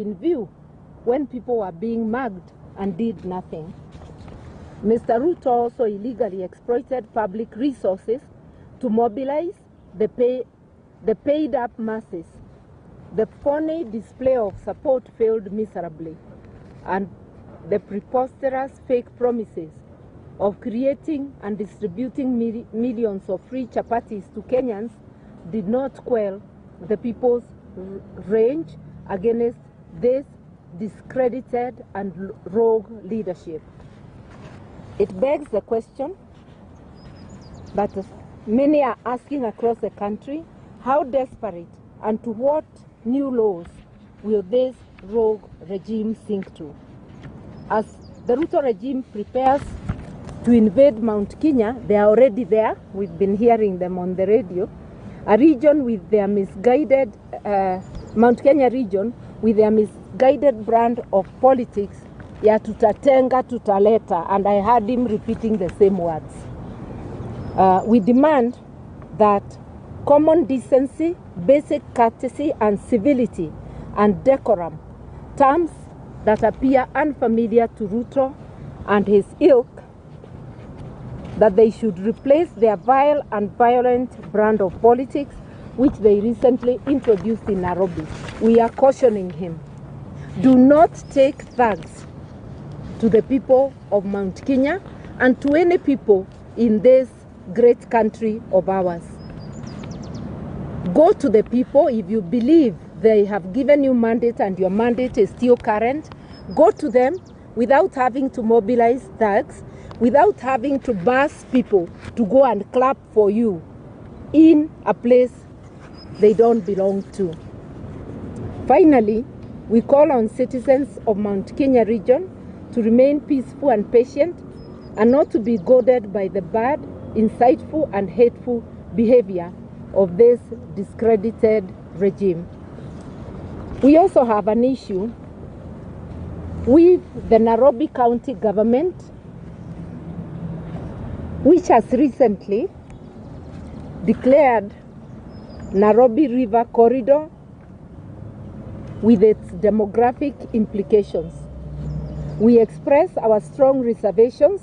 in view when people were being mugged and did nothing. Mr. Ruto also illegally exploited public resources to mobilize the paid up masses. The phony display of support failed miserably, and the preposterous fake promises of creating and distributing millions of free chapatis to Kenyans did not quell the people's rage against this discredited and rogue leadership. It begs the question that many are asking across the country: how desperate and to what new laws will this rogue regime sink to? As the Ruto regime prepares to invade Mount Kenya, they are already there. We've been hearing them on the radio. A region with their misguided, Mount Kenya region with their misguided brand of politics, ya tutatenga tutaleta, and I heard him repeating the same words. We demand that common decency, basic courtesy and civility and decorum, terms that appear unfamiliar to Ruto and his ilk, that they should replace their vile and violent brand of politics which they recently introduced in Nairobi. We are cautioning him. Do not take thugs to the people of Mount Kenya and to any people in this great country of ours. Go to the people if you believe they have given you mandate and your mandate is still current. Go to them without having to mobilize thugs, without having to bus people to go and clap for you in a place they don't belong to. Finally, we call on citizens of Mount Kenya region to remain peaceful and patient and not to be goaded by the bad, insightful and hateful behavior of this discredited regime. We also have an issue with the Nairobi County government, which has recently declared Nairobi River Corridor with its demographic implications. We express our strong reservations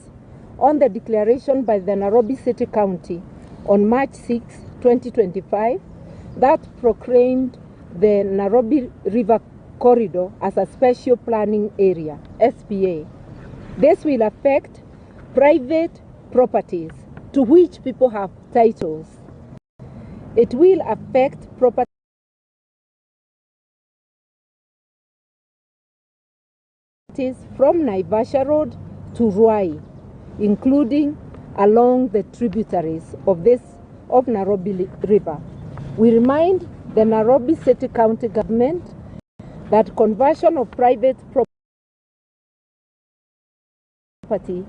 on the declaration by the Nairobi City County on March 6, 2025, that proclaimed the Nairobi River Corridor as a special planning area, SPA. This will affect private properties to which people have titles. It will affect properties from Naivasha Road to Ruai, including along the tributaries of Nairobi River. We remind the Nairobi City County government that conversion of private property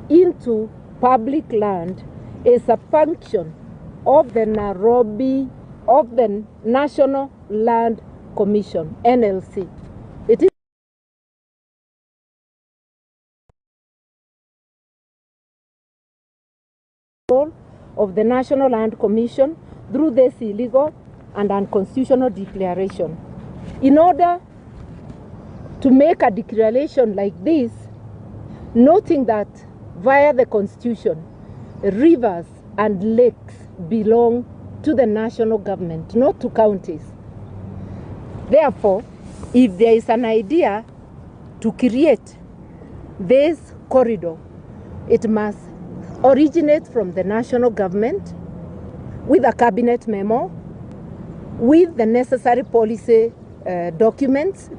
into public land is a function of the National Land Commission, NLC. It is of the National Land Commission through this illegal and unconstitutional declaration. In order to make a declaration like this, noting that via the Constitution, rivers and lakes belong to the national government, not to counties. Therefore, if there is an idea to create this corridor, it must originate from the national government with a cabinet memo, with the necessary policy documents,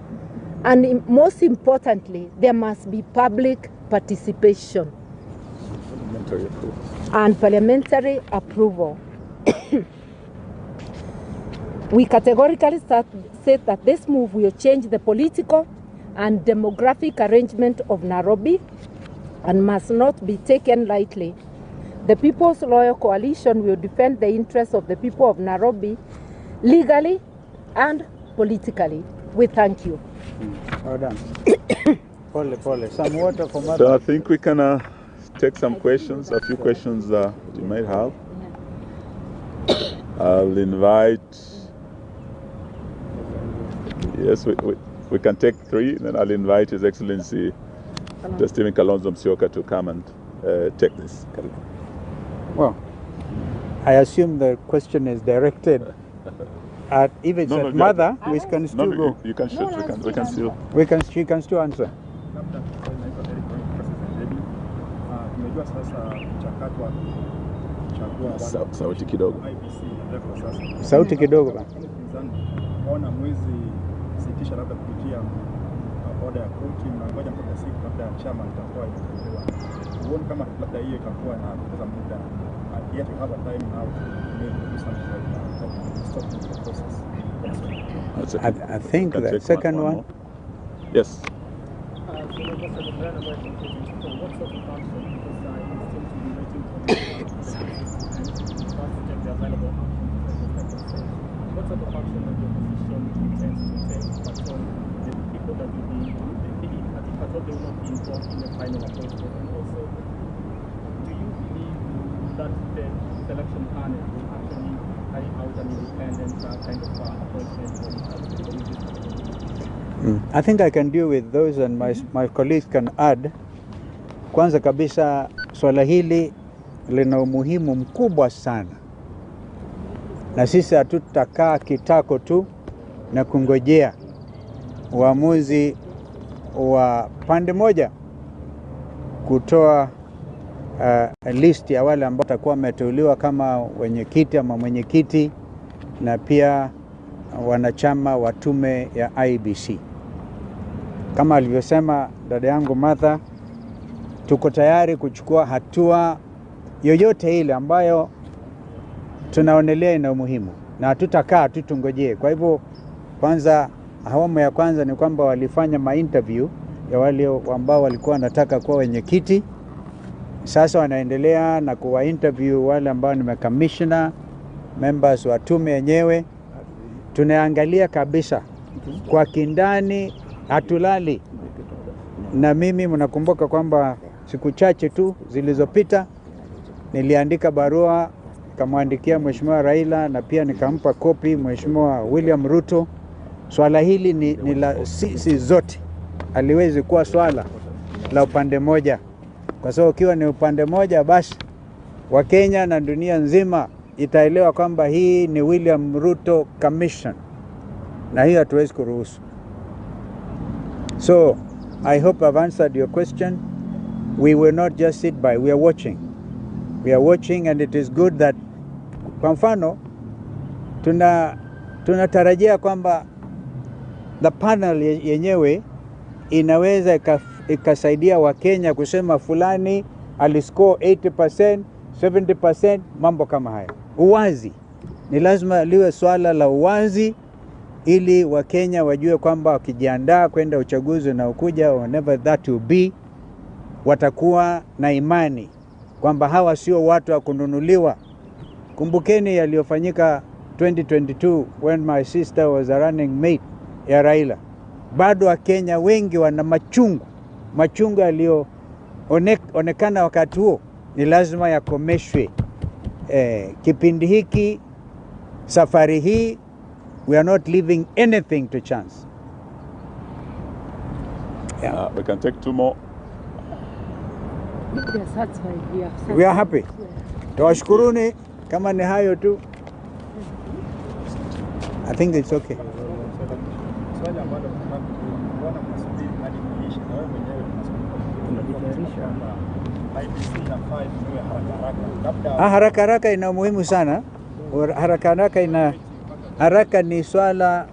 and most importantly, there must be public participation and parliamentary approval. We categorically said that this move will change the political and demographic arrangement of Nairobi and must not be taken lightly. The People's Loyal Coalition will defend the interests of the people of Nairobi legally and politically. We thank you. Well done. Some water for Mother. So I think we can take some questions, a few questions that you might have. I'll invite, yes, We can take 3, then I'll invite His Excellency Stephen Kalonzo Musyoka to come and take this. Well, I assume the question is directed at, if it's at mother, we can still go. You can shoot, She can still answer. Sauti kidogo. Sauti kidogo ba. Ona mwezi sitisha labda kupitia oda ya koti na ngoja mpaka siku labda chama itakuwa inafunguliwa. Uone kama labda hiyo itakuwa na kupoteza muda. Yet you have a time now to do something like that. Stop the process. I think the second one. Yes. What sort of action that the opposition intends to take on the people that will be, I thought they will not be involved in the final appointment? And also, do you believe that the selection panel will actually carry out an independent kind of appointment when it comes to the I think I can deal with those and my colleagues can add. Kwanza kabisa swala hili lina umuhimu mkubwa sana. Na sisi hatutakaa kitako tu na kungojea uamuzi wa pande moja kutoa list ya wale ambao watakuwa wameteuliwa kama wenyekiti ama mwenyekiti na pia wanachama wa tume ya IEBC. Kama alivyosema dada yangu Martha, tuko tayari kuchukua hatua yoyote ile ambayo tunaonelea ina umuhimu na hatutakaa tu tungojee. Kwa hivyo kwanza, awamu ya kwanza ni kwamba walifanya ma-interview ya wale ambao walikuwa wanataka kuwa wenyekiti. Sasa wanaendelea na kuwa interview wale ambao ni commissioner, members wa tume yenyewe. Tunaangalia kabisa kwa kindani, hatulali. Na mimi mnakumbuka kwamba siku chache tu zilizopita niliandika barua nikamwandikia Mheshimiwa Raila na pia nikampa kopi Mheshimiwa William Ruto. Swala hili ni la sisi zote. Haliwezi kuwa swala la upande moja. Kwa sababu ukiwa ni upande moja basi Wakenya na dunia nzima itaelewa kwamba hii ni William Ruto Commission. Na hiyo hatuwezi kuruhusu. So, I hope I've answered your question. We will not just sit by, we are watching. We are watching and it is good that kwa mfano tunatarajia kwamba the panel yenyewe inaweza ikasaidia Wakenya kusema fulani aliscore 80%, 70%, mambo kama haya. Uwazi. Ni lazima liwe swala la uwazi ili Wakenya wajue kwamba wakijiandaa kwenda uchaguzi na ukuja whenever that will be, watakuwa na imani kwamba hawa sio watu wa kununuliwa. Kumbukeni yaliyofanyika 2022 when my sister was a running mate ya Raila. Bado Wakenya wengi wana machungu yaliyoonekana wakati huo ni lazima yakomeshwe. Kipindi hiki, safari hii, we are not leaving anything to chance. We can take 2 more. Yes, that's why We are happy. Tawashukuruni kama ni hayo tu. I think it's okay. Swali ambalo tunaona mnasubiri hadi kuisha na wewe mwenyewe tunasubiri IEBC inafaa iwe haraka. Haraka haraka ina umuhimu sana. Haraka ni swala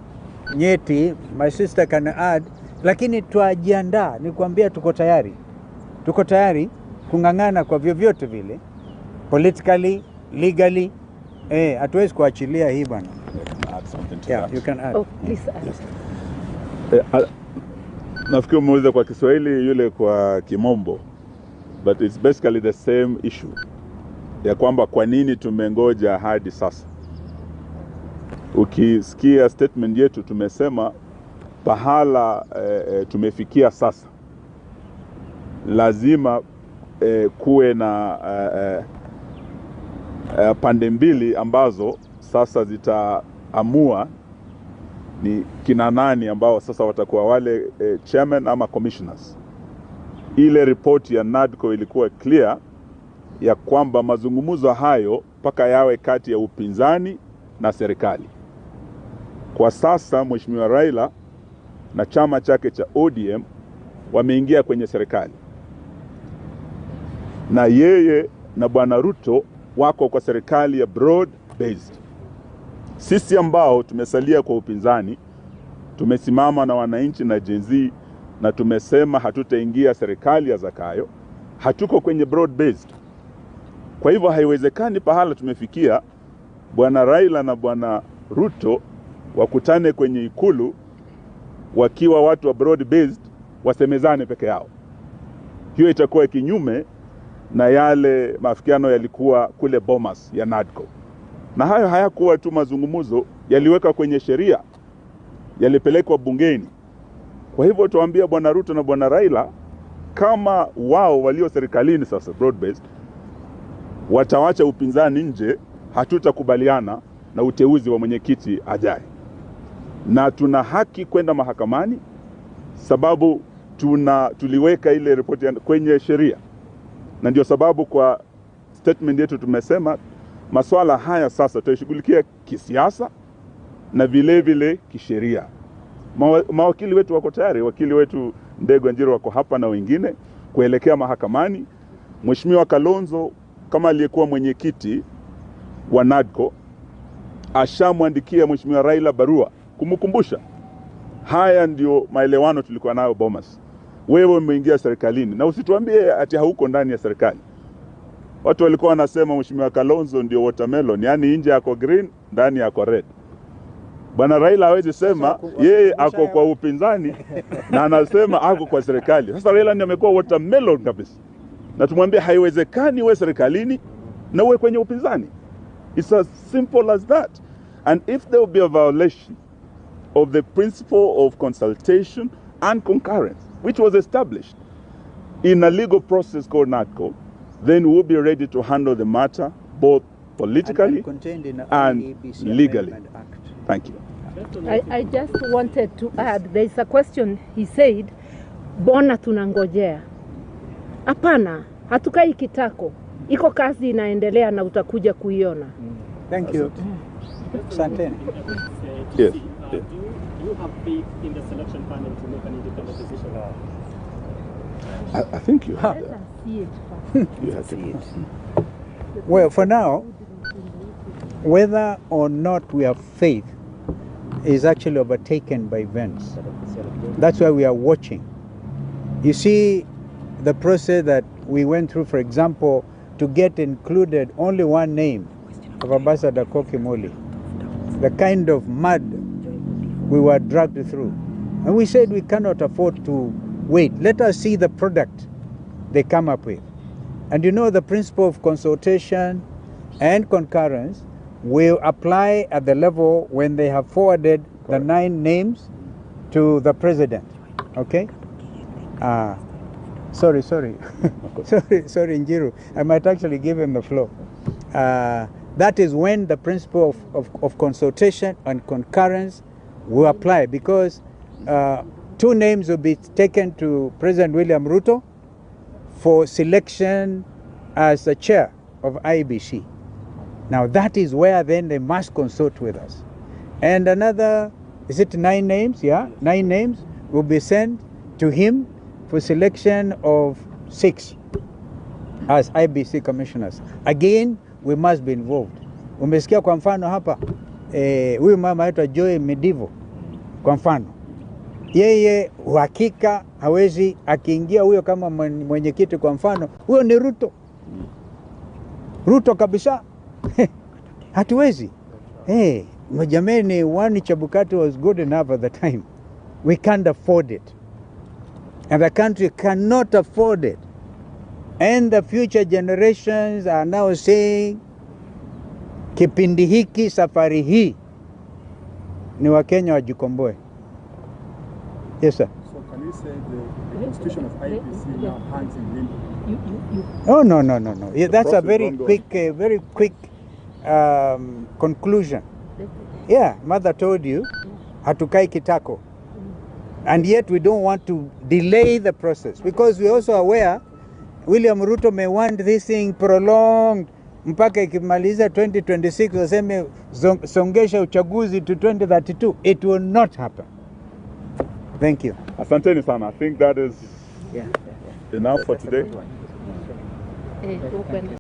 nyeti, my sister can add, lakini tuajiandaa, nikwambia tuko tayari. Tuko tayari kungangana kwa vyovyote vile, politically, legally. Hatuwezi kuachilia hii bwana. Yeah, you can add. Oh, please add. Nafikiri umeuliza kwa Kiswahili, yule kwa Kimombo. But it's basically the same issue. Ya kwamba kwa nini tumengoja hadi sasa. Ukisikia statement yetu tumesema pahala tumefikia sasa. Lazima kuwe na pande mbili ambazo sasa zitaamua ni kina nani ambao sasa watakuwa wale chairman ama commissioners. Ile ripoti ya NADCO ilikuwa clear ya kwamba mazungumzo hayo mpaka yawe kati ya upinzani na serikali. Kwa sasa Mheshimiwa Raila na chama chake cha ODM wameingia kwenye serikali, na yeye na Bwana Ruto wako kwa serikali ya broad based. Sisi ambao tumesalia kwa upinzani tumesimama na wananchi na Gen Z na tumesema hatutaingia serikali ya Zakayo, hatuko kwenye broad based. Kwa hivyo haiwezekani pahala tumefikia Bwana Raila na Bwana Ruto wakutane kwenye ikulu wakiwa watu wa broad based wasemezane peke yao. Hiyo itakuwa kinyume na yale maafikiano yalikuwa kule Bomas ya NADCO. Na hayo hayakuwa tu mazungumzo, yaliweka kwenye sheria, yalipelekwa bungeni. Kwa hivyo tuambia Bwana Ruto na Bwana Raila, kama wao walio serikalini sasa broad based watawacha upinzani nje, hatutakubaliana na uteuzi wa mwenyekiti ajaye. Na tuna haki kwenda mahakamani sababu tuliweka ile ripoti kwenye sheria. Na ndio sababu kwa statement yetu tumesema masuala haya sasa tutashughulikia kisiasa na vile vile kisheria. Mawakili wetu wako tayari, wakili wetu Ndegwa Njiro wako hapa na wengine kuelekea mahakamani. Mheshimiwa Kalonzo kama aliyekuwa mwenyekiti wa NADCO ashamwandikia Mheshimiwa Raila barua kumkumbusha haya ndio maelewano tulikuwa nayo Bomas. Wewe umeingia serikalini na usituambie ati hauko ndani ya serikali. Watu walikuwa wanasema Mheshimiwa Kalonzo ndio watermelon, yani nje yako green, ndani yako red. Bwana Raila hawezi sema yeye ako kwa upinzani na anasema ako kwa serikali. Sasa Raila ndiye amekuwa watermelon kabisa. Na tumwambie haiwezekani uwe serikalini na uwe kwenye upinzani. It's as simple as that. And if there will be a violation of the principle of consultation and concurrence, which was established in a legal process called NADCO, then we'll be ready to handle the matter both politically and legally. Thank you. I just wanted to add, there is a question he said, bona tunangojea. Hapana, hatukai kitako. Iko kazi inaendelea na utakuja kuiona. Thank you. Asante. Yes. Do you have faith in the selection panel to make an independent decision? I think you have Let that. us see it first. You have to. Well, for now, whether or not we have faith is actually overtaken by events. That's why we are watching. You see, the process that we went through, for example, to get included only one name of Ambassador Kokimoli, the kind of mud we were dragged through. And we said we cannot afford to wait. Let us see the product they come up with. And you know, the principle of consultation and concurrence will apply at the level when they have forwarded the 9 names to the president. Okay? Sorry, sorry, Njiru. I might actually give him the floor. That is when the principle of consultation and concurrence will apply, because 2 names will be taken to President William Ruto for selection as the chair of IBC. Now that is where then they must consult with us. And another, is it 9 names? Yeah, 9 names will be sent to him for selection of 6 as IBC commissioners. Again, we must be involved. Umesikia kwa mfano hapa, huyu mama yetu Joy Medivo, kwa mfano, yeye uhakika hawezi akiingia huyo kama mwenyekiti kwa mfano, huyo ni Ruto. Ruto kabisa. Hatuwezi. Jameni, Wani Chebukati was good enough at the time. We can't afford it. And the country cannot afford it. And the future generations are now saying, kipindi hiki, safari hii, ni Wakenya wajikomboe. Yes, sir. So can you say the constitution of IBC now hangs in limbo? Oh, no. Yeah, that's a very quick conclusion. Yeah, Mother told you hatukai kitako. And yet we don't want to delay the process because we're also aware William Ruto may want this thing prolonged mpaka ikimaliza 2026 waseme songesha uchaguzi to 2032. It will not happen. Thank you. Asanteni sana. I think that is enough for today.